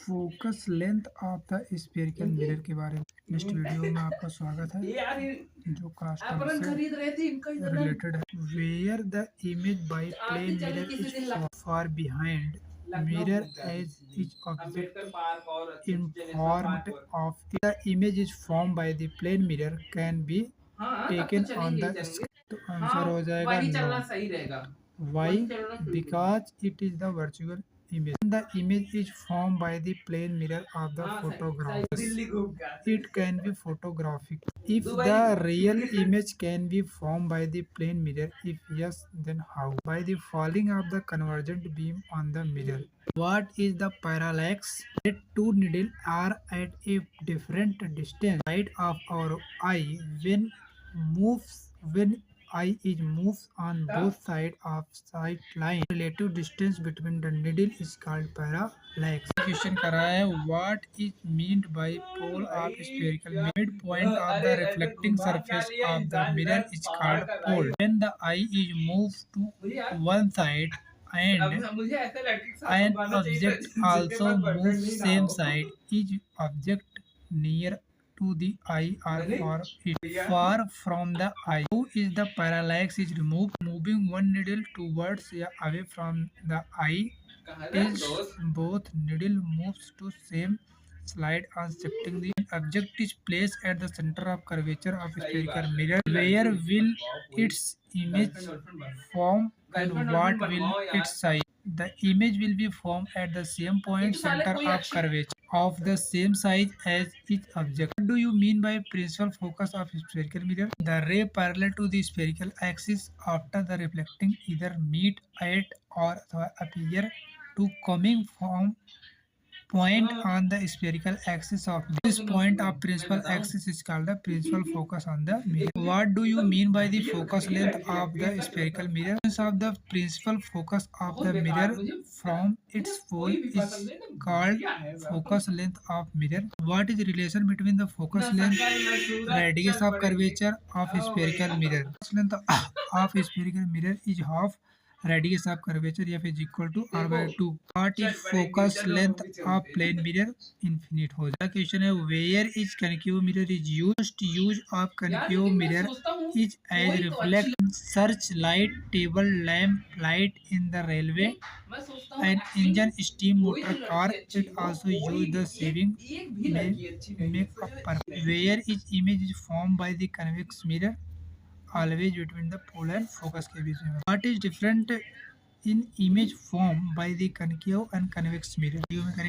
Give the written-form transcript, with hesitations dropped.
Focus length of the spherical mirror के बारे में नेक्स्ट वीडियो में आपका स्वागत है, जो कास्टर से रिलेटेड है। Where the image by plane mirror is far behind mirror as each object informed of the image is formed by the plane mirror can be taken on the screen। तो answer हो जाएगा no. Why? Because it is the virtual image. The image is formed by the plane mirror of the photograph. It can be photographic. If the real image can be formed by the plane mirror, if yes, then how? By the falling of the convergent beam on the mirror. What is the parallax? Let two needles are at a different distance side of our eye when eye is moves on both sides of sight line. Relative distance between the needle is called parallax. Question करा है what is meant by pole of spherical mirror? Midpoint of the reflecting surface of the mirror is called pole. When the eye is moved to one side and an object also moves same side, each object near to the eye or far from the eye. How is the parallax is removed? Moving one needle towards or away from the eye is both needle moves to same slide on shifting the object is placed at the center of curvature of spherical mirror. Where will its image form and what will its size? The image will be formed at the same point center of curvature of the same size as each object. What do you mean by principal focus of spherical mirror? The ray parallel to the spherical axis after the reflecting either meet at or appear to coming from point on the spherical axis of mirror. This point of principal axis is called the principal focus on the mirror. What do you mean by the focus length of the spherical mirror? Of the principal focus of the mirror from its pole is called focus length of mirror. What is the relation between the focus length radius of curvature of spherical mirror? Focus length of spherical mirror is half radius of curvature f is equal to r by 2. What is focus length of plane mirror? Infinite हो जाएगा। Question है where is concave mirror is used? Use of concave mirror is as reflect searchlight, table lamp light in the railway, an engine, steam motor car. It also use the saving make up purpose. Where is image is formed by the convex mirror? Always between the pole and focus के बीच में. What is different in image formed by the concave and convex mirror?